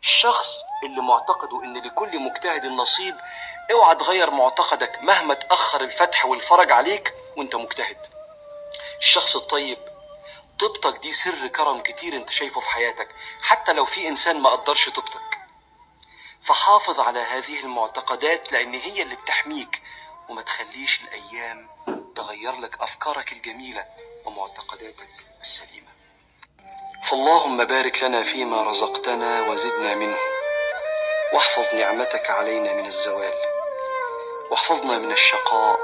الشخص اللي معتقده ان لكل مجتهد نصيب، اوعى تغير معتقدك مهما تأخر الفتح والفرج عليك وانت مجتهد. الشخص الطيب، طيبتك دي سر كرم كتير انت شايفه في حياتك، حتى لو في انسان ما قدرش طيبتك. فحافظ على هذه المعتقدات لان هي اللي بتحميك، وما تخليش الايام تغير لك افكارك الجميلة ومعتقداتك السليمة. فاللهم بارك لنا فيما رزقتنا وزدنا منه، واحفظ نعمتك علينا من الزوال، واحفظنا من الشقاء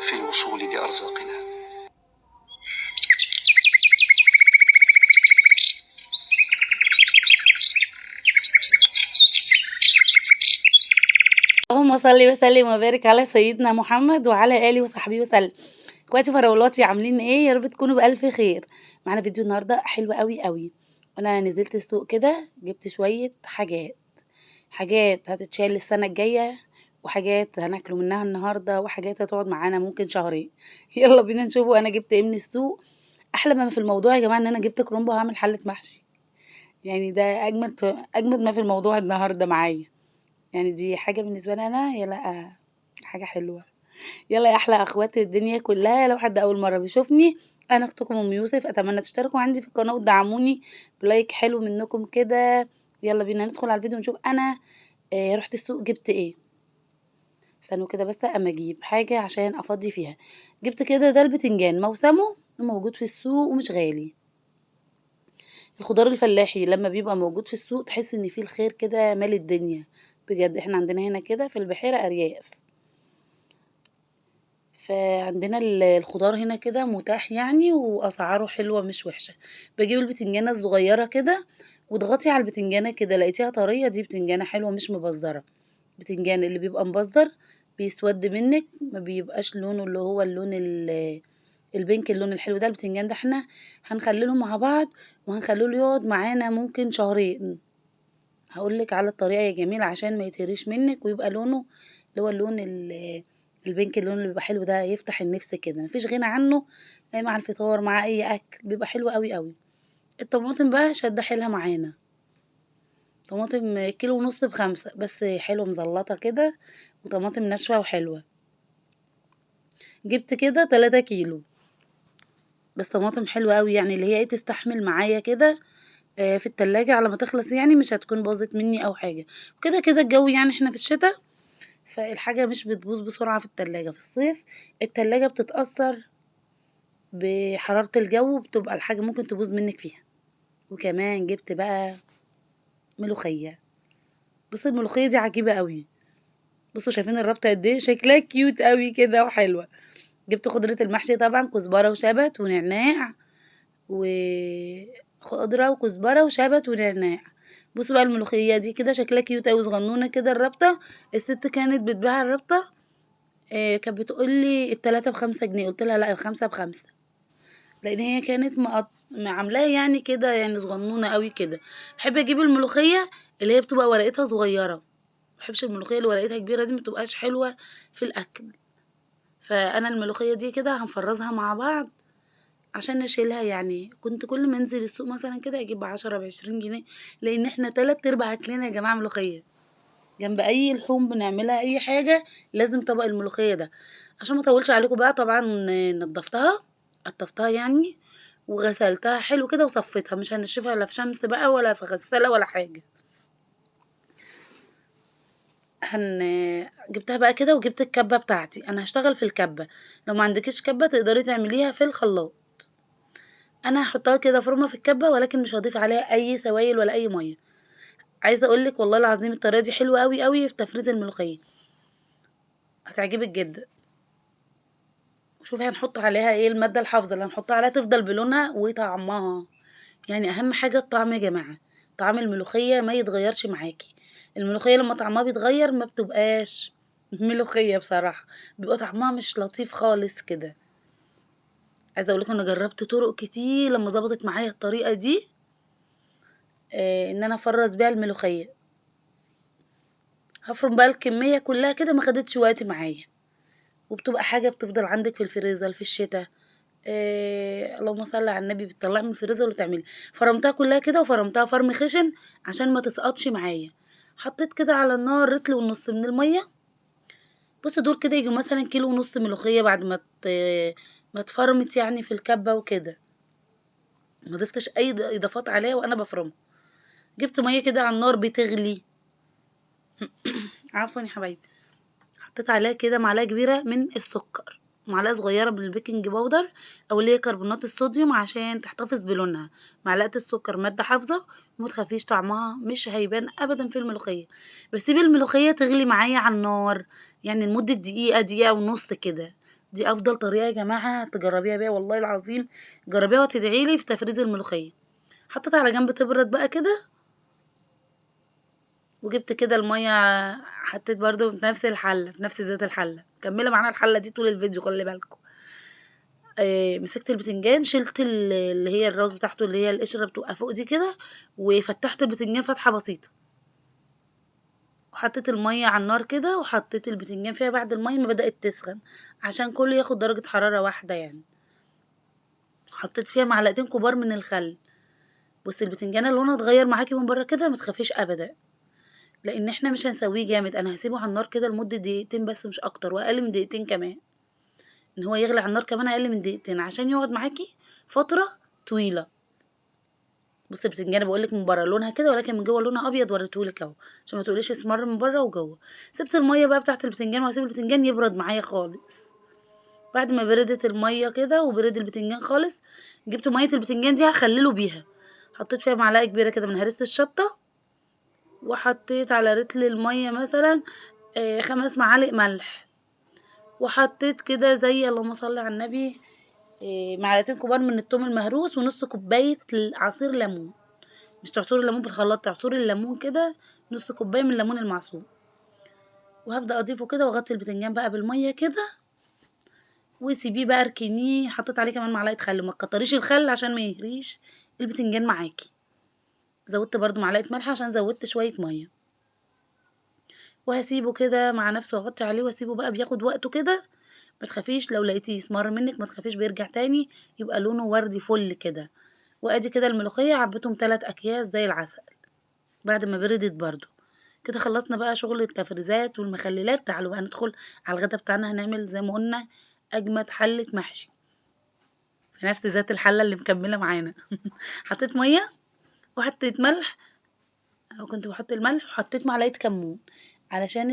في الوصول لأرزاقنا. اللهم صل وسلم وبارك على سيدنا محمد وعلى اله وصحبه وسلم. اخواتي فراولاتي عاملين ايه؟ يا رب تكونوا بالف خير. معانا فيديو النهارده حلو قوي قوي. انا نزلت السوق كده، جبت شويه حاجات هتتشال السنه الجايه، وحاجات هناكله منها النهارده، وحاجات هتقعد معانا ممكن شهرين. يلا بينا نشوفوا انا جبت ايه من السوق. احلى ما في الموضوع يا جماعه ان انا جبت كرومبو وهعمل حله محشي. يعني ده اجمد ما في الموضوع النهارده معايا. يعني دي حاجة بالنسبة لي أنا، هي لأ، حاجة حلوة. يلا يا أحلى أخوات الدنيا كلها، لو حد أول مرة بيشوفني، أنا أختكم أم يوسف. أتمنى تشتركوا عندي في القناة وتدعموني بلايك حلو منكم كده. يلا بينا ندخل على الفيديو ونشوف أنا رحت السوق جبت ايه. استنوا كده بس أما أجيب حاجة عشان أفضي فيها. جبت كده ده البتنجان موسمه موجود في السوق ومش غالي. الخضار الفلاحي لما بيبقى موجود في السوق تحس ان فيه الخير كده مالي الدنيا. بجد احنا عندنا هنا كده في البحيرة أرياف، فعندنا الخضار هنا كده متاح يعني، وأسعاره حلوة مش وحشة. باجيب البتنجانة الصغيرة كده، واضغطي على البتنجانة كده لقيتيها طرية، دي بتنجانة حلوة مش مبزرة. بتنجان اللي بيبقى مبزر بيسود منك، ما بيبقاش لونه اللي هو اللون البينك، اللون الحلو ده. البتنجان ده احنا هنخلله مع بعض، وهنخليه يقعد معانا ممكن شهرين. هقولك على الطريقة يا جميلة عشان ما يتهريش منك، ويبقى لونه اللي هو اللون البينك، اللون اللي بيبقى حلو ده يفتح النفس كده، مفيش غنى عنه. مع الفطار مع اي اكل بيبقى حلو قوي قوي. الطماطم بقى شد حيلها معانا. طماطم كيلو ونص ب5 بس، حلوة مزلطة كده، وطماطم ناشفة وحلوة. جبت كده 3 كيلو، بس طماطم حلوة قوي يعني، اللي هي ايه تستحمل معايا كده في التلاجة على ما تخلص، يعني مش هتكون باظت مني او حاجة. وكده كده الجو يعني احنا في الشتاء، فالحاجة مش بتبوظ بسرعة في التلاجة. في الصيف التلاجة بتتأثر بحرارة الجو، بتبقى الحاجة ممكن تبوظ منك فيها. وكمان جبت بقى ملوخية. بص الملوخية دي عجيبة قوي. بصوا شايفين الربطة قد ايه، شكلها كيوت قوي كده وحلوة. جبت خضرة المحشي طبعا، كزبرة وشبت ونعناع، وخضرة وكزبرة وشبت ونعناع. بصوا بقى الملوخية دي كده شكلها كيوت قوي صغنونة كده. الربطة الست كانت بتبيع الربطة كانت بتقولي التلاتة ب5 جنيه، قلت لها لا الخمسة ب5، لان هي كانت عاملاها يعني كده يعني صغنونة قوي كده. بحب اجيب الملوخية اللي هي بتبقى ورقتها صغيرة، مبحبش الملوخية اللي ورقتها كبيرة دي متبقاش حلوة في الاكل. فانا الملوخية دي كده هنفرزها مع بعض عشان نشيلها. يعني كنت كل ما انزل السوق مثلا كده اجيب ب10 ب20 جنيه، لان احنا 3/4 اكلنا يا جماعة ملوخية. جنب اي لحوم بنعملها اي حاجة لازم طبق الملوخية ده. عشان ما اطولش عليكم بقى، طبعا نضفتها، قطفتها يعني، وغسلتها حلو كده وصفيتها، مش هنشفها لا في شمس بقى ولا في غسالة ولا حاجة. هن جبتها بقى كده، وجبت الكبة بتاعتي. انا هشتغل في الكبة، لو ما عندكيش كبة تقدري تعمليها في الخلاط. انا هحطها كده فورمة في الكبة، ولكن مش هضيف عليها اي سوائل ولا اي مية. عايزة اقولك والله العظيم الطريقة دي حلوة قوي قوي في تفريز الملوخية، هتعجبك جدا. شوفي هنحط عليها ايه المادة الحافظة اللي هنحطها عليها تفضل بلونها وطعمها. يعني اهم حاجة الطعم يا جماعة، طعم الملوخية ما يتغيرش معاكي. الملوخية لما طعمها بيتغير ما بتبقاش ملوخية بصراحة، بيبقى طعمها مش لطيف خالص كده. عايزة اقولك انا جربت طرق كتير لما ظبطت معايا الطريقة دي، ان انا افرز بيها الملوخية. هفرم بقى الكمية كلها كده، ما خدتش وقت معايا، وبتبقى حاجة بتفضل عندك في الفريزر في الشتاء. اللهم صل على النبي، بتطلعي من الفريزر وتعملي. فرمتها كلها كده وفرمتها فرم خشن عشان ما تسقطش معايا. حطيت كده على النار رتل ونص من الميه. بص دول كده يجوا مثلا كيلو ونص ملوخيه بعد ما اتفرمت يعني في الكبه وكده، ما ضفتش اي اضافات عليها وانا بفرمها. جبت ميه كده على النار بتغلي. عفوا يا حبايبي. حطيت عليها كده معلقه كبيره من السكر، معلقه صغيره من البيكنج باودر او اللي هي كربونات الصوديوم عشان تحتفظ بلونها. معلقه السكر ماده حافظه وما تخافيش طعمها مش هيبان ابدا في الملوخيه. بسيب الملوخيه تغلي معايا على النار يعني لمده دقيقه، دقيقه ونص كده. دي افضل طريقه يا جماعه تجربيها بيها والله العظيم. جربيها وتدعيلي في تفريز الملوخيه. حطيت على جنب تبرد بقى كده. وجبت كده المية، حطيت برضو في نفس الحلة، في نفس زيت الحلة. مكملة معانا الحلة دي طول الفيديو خلي بالكم. مسكت البتنجان، شلت اللي هي الراس بتاعته اللي هي القشرة بتبقى فوق دي كده، وفتحت البتنجان فتحة بسيطة. وحطيت المية على النار كده وحطيت البتنجان فيها بعد المية ما بدأت تسخن عشان كله ياخد درجة حرارة واحدة يعني. حطيت فيها معلقتين كبار من الخل. بصي البتنجان لونها اتغير معاكي من بره كده ما تخافيش ابدا، لان احنا مش هنسويه جامد. انا هسيبه على النار كده لمده دقيقتين بس مش اكتر، واقل من دقيقتين كمان. ان هو يغلي على النار كمان اقل من دقيقتين عشان يقعد معاكي فتره طويله. بصي البتنجانه بقولك من بره لونها كده ولكن من جوه لونها ابيض، وريتهولك اهو عشان ما تقوليش اسمر من بره وجوه. سبت الميه بقى بتاعت البتنجان وهسيب البتنجان يبرد معايا خالص. بعد ما بردت الميه كده وبرد البتنجان خالص، جبت ميه البتنجان دي هخلله بيها. حطيت فيها معلقه كبيره كده من هريسه الشطه، وحطيت على رتل الميه مثلا 5 معالق ملح. وحطيت كده زي اللهم صل على النبي معلقتين كبار من الثوم المهروس ونص كوباية عصير ليمون. مش تعصري الليمون في الخلاط، تعصري الليمون كده نص كوباية من الليمون المعصور. وهبدأ أضيفه كده وأغطي البتنجان بقى بالمية كده وسيبيه بقى اركنيه. حطيت عليه كمان معلقة خل، ما تكتريش الخل عشان ما يهريش البتنجان معاكي. زودت برضو معلقة ملح عشان زودت شوية مية. وهسيبه كده مع نفسه واغطي عليه واسيبه بقى بياخد وقته كده. ما تخافيش لو لقيتيه يسمر منك ما تخافيش بيرجع تاني، يبقى لونه وردي فل كده. وادي كده الملوخيه عبيتهم 3 اكياس زي العسل بعد ما بردت برضو. كده خلصنا بقى شغل التفريزات والمخللات. تعالوا بقى ندخل على الغدا بتاعنا. هنعمل زي ما قلنا اجمد حله محشي في نفس ذات الحله اللي مكمله معانا. حطيت ميه وحطيت ملح، او كنت بحط الملح، وحطيت معلقه كمون علشان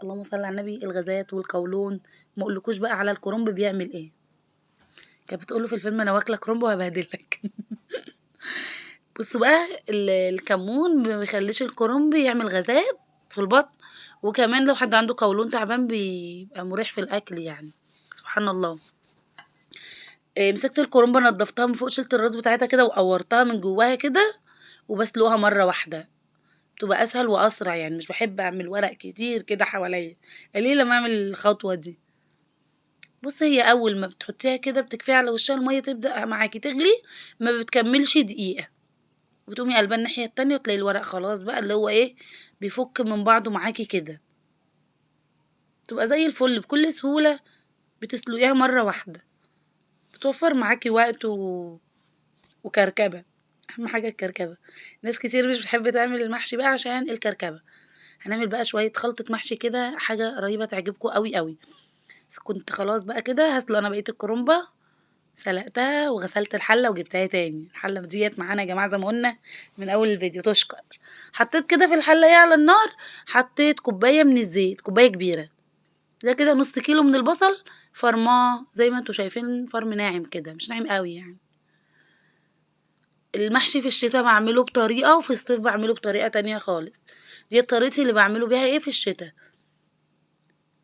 اللهم صل على النبي الغازات والقولون. ما اقولكوش بقى على الكرنب بيعمل ايه. كانت بتقوله في الفيلم انا واكله كرنب وهبهدلك. بصوا بقى الكمون ما بيخليش الكرنب يعمل غازات في البطن، وكمان لو حد عنده قولون تعبان بيبقى مريح في الاكل يعني. سبحان الله. مسكت الكرنبه نضفتها من فوق، شلت الراس بتاعتها كده وقورتها من جواها كده وبسلقها مره واحده. بتبقى اسهل واسرع يعني، مش بحب اعمل ورق كتير كده حواليا قليل لما اعمل الخطوه دي. بصي هي اول ما بتحطيها كده بتكفيها على وشها الميه تبدا معاكي تغلي، ما بتكملش دقيقه، وتقومي قلبها الناحيه التانية وتلاقي الورق خلاص بقى اللي هو ايه بيفك من بعضه معاكي كده. تبقى زي الفل بكل سهوله. بتسلقيها مره واحده، بتوفر معاكي وقت وكركبه. اهم حاجه الكركبه. ناس كتير مش بتحب تعمل المحشي بقى عشان الكركبه. هنعمل بقى شويه خلطه محشي كده حاجه رهيبه تعجبكم قوي قوي. بس كنت خلاص بقى كده هسلق انا بقيه الكرنبه. سلقتها وغسلت الحله وجبتها تاني. الحله ديت معانا يا جماعه زي ما قلنا من اول الفيديو تشكر. حطيت كده في الحله ايه على النار، حطيت كوبايه من الزيت، كوبايه كبيره. ده كده نص كيلو من البصل فرماه زي ما انتوا شايفين فرم ناعم كده مش ناعم قوي يعني. المحشي في الشتاء بعمله بطريقه وفي الصيف بعمله بطريقه تانية خالص. دي طريقتي اللي بعمله بيها ايه في الشتاء.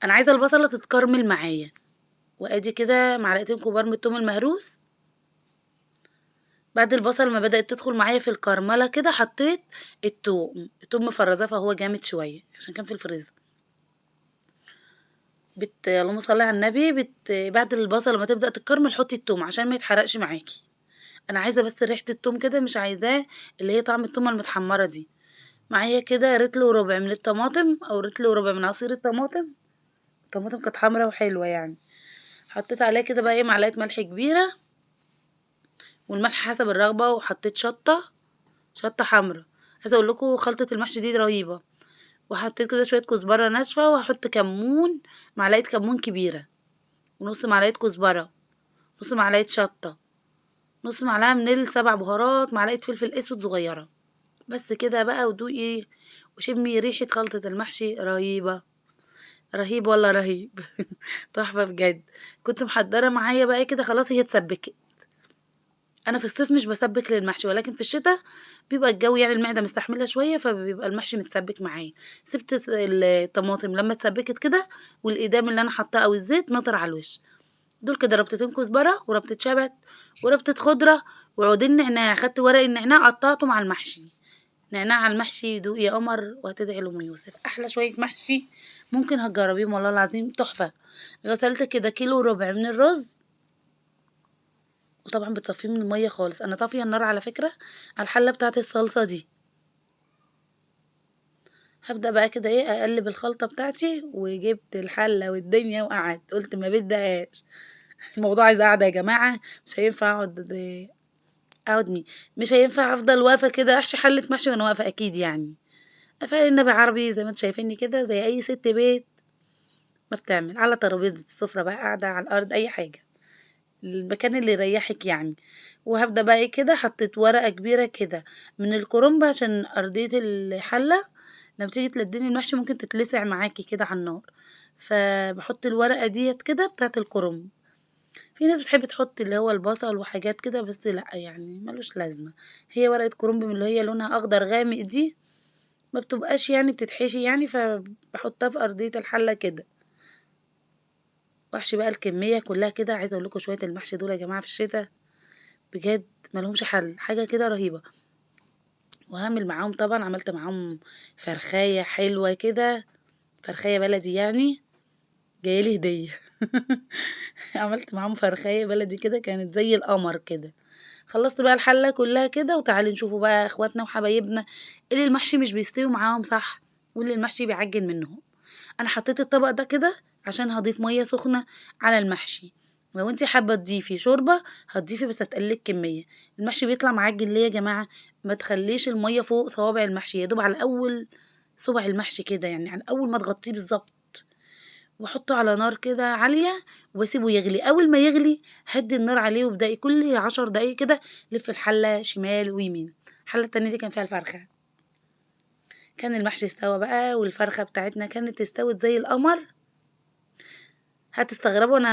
انا عايزه البصله تتكرمل معايا. وادي كده معلقتين كبار من الثوم المهروس. بعد البصل ما بدأت تدخل معايا في الكرملة كده حطيت التوم مفرزاه فهو جامد شوية عشان كان في الفريزر. اللهم صل على النبي بعد البصل لما تبدأ تتكرمل حطي التوم عشان ما يتحرقش معاكي. انا عايزة بس ريحة التوم كده، مش عايزاه اللي هي طعم التومة المتحمرة دي. معايا كده رتل وربع من الطماطم او رتل وربع من عصير الطماطم. الطماطم كانت حمرا وحلوة يعني. حطيت عليها كده بقى ايه معلقه ملح كبيره، والملح حسب الرغبه، وحطيت شطه حمرا. عايزه اقول لكم خلطه المحشي دي رهيبه. وحطيت كده شويه كزبره ناشفه، وهحط كمون، معلقه كمون كبيره، ونص معلقه كزبره، نص معلقه شطه، نص معلقه من السبع بهارات، معلقه فلفل اسود صغيره. بس كده بقى، ودوقي وشمي ريحه خلطه المحشي رهيبه. رهيب ولا رهيب. تحفه بجد. كنت محضره معايا بقى كده خلاص هي اتسبكت. انا في الصيف مش بسبك للمحشي، ولكن في الشتاء بيبقى الجو يعني المعده مستحمله شويه، فبيبقى المحشي متسبك معايا. سبت الطماطم لما اتسبكت كده، والاقدام اللي انا حطاه او الزيت نطر على الوش. دول كده ربطتين كزبره، وربطه شبت، وربطه خضره، وعودين نعناع. خدت ورق النعناع قطعته مع المحشي. نعناع على المحشي دوق يا قمر، وهتدعي لأم يوسف. احلى شويه محشي ممكن هتجربيهم، والله العظيم تحفه. غسلت كده كيلو وربع من الرز، وطبعا بتصفيه من الميه خالص. انا طافيه النار على فكره على الحله بتاعه الصلصه دي. هبدا بقى كده ايه اقلب الخلطه بتاعتي، وجبت الحله والدنيا وقعدت قلت ما بدهاش. الموضوع عايز قاعده يا جماعه، مش هينفع اقعد مش هينفع افضل واقفه كده احشي حله محشي وانا واقفه اكيد يعني. فالنبي عربي زي ما انتم شايفيني كده، زي اي ست بيت ما بتعمل على ترابيزه السفره بقى، قاعده على الارض اي حاجه، المكان اللي يريحك يعني. وهبدأ بقى ايه كده، حطيت ورقة كبيرة كده من الكرنب عشان أرضية الحلة لما تيجي تلدني المحشي ممكن تتلسع معاكي كده على النار. فبحط الورقة ديت كده بتاعت الكرنب. في ناس بتحب تحط اللي هو البصل وحاجات كده، بس لا يعني ملوش لازمة. هي ورقة كرنب من اللي هي لونها أخضر غامق دي، ما بتبقاش يعني بتتحشي يعني، فبحطها في أرضية الحلة كده. واحشي بقى الكمية كلها كده. عايزة اقول لكم شوية المحشي دول يا جماعة في الشتاء بجد ملهمش حل، حاجة كده رهيبة. وهعمل معاهم طبعا، عملت معاهم فرخاية حلوة كده، فرخاية بلدي يعني، جايلي هدية. عملت معاهم فرخاية بلدي كده كانت زي القمر كده. خلصت بقى الحلة كلها كده، وتعالي نشوفوا بقى اخواتنا وحبايبنا اللي المحشي مش بيستوي معاهم صح، واللي المحشي بيعجن منهم. انا حطيت الطبق ده كده عشان هضيف ميه سخنه على المحشي. لو انتي حابه تضيفي شوربه هتضيفي، بس هتقلك كميه. المحشي بيطلع معجن ليه يا جماعه؟ ما تخليش الميه فوق صوابع المحشي، يا دوب على اول صبع المحشي كده، يعني على اول ما تغطيه بالظبط. واحطه على نار كده عاليه، واسيبه يغلي. اول ما يغلي هدي النار عليه، وابدأي كل 10 دقايق كده لف الحله شمال ويمين. الحله التانية دي كان فيها الفرخه. كان المحشي استوى بقى، والفرخه بتاعتنا كانت استوت زي القمر. هتستغربوا انا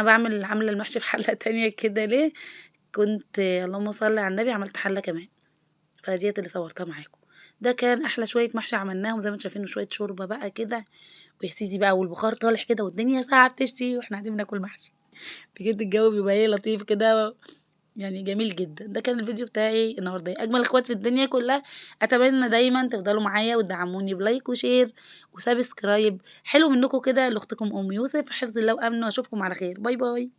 عامله المحشي في حله تانية كده ليه. كنت اللهم صل على النبي عملت حله كمان، فديت اللي صورتها معاكم. ده كان احلى شويه محشي عملناهم زي ما انتم شايفين، شويه شوربه بقى كده، ويا سيدي بقى والبخار طالع كده، والدنيا ساعه بتشتي واحنا قاعدين بناكل محشي. بجد الجو بيبقى ايه لطيف كده، يعني جميل جدا. ده كان الفيديو بتاعي النهارده، اجمل اخوات في الدنيا كلها. اتمنى دايما تفضلوا معايا وتدعموني بلايك وشير وسبسكرايب. حلو منكم كده لاختكم ام يوسف، حفظ الله وامن، واشوفكم على خير. باي باي.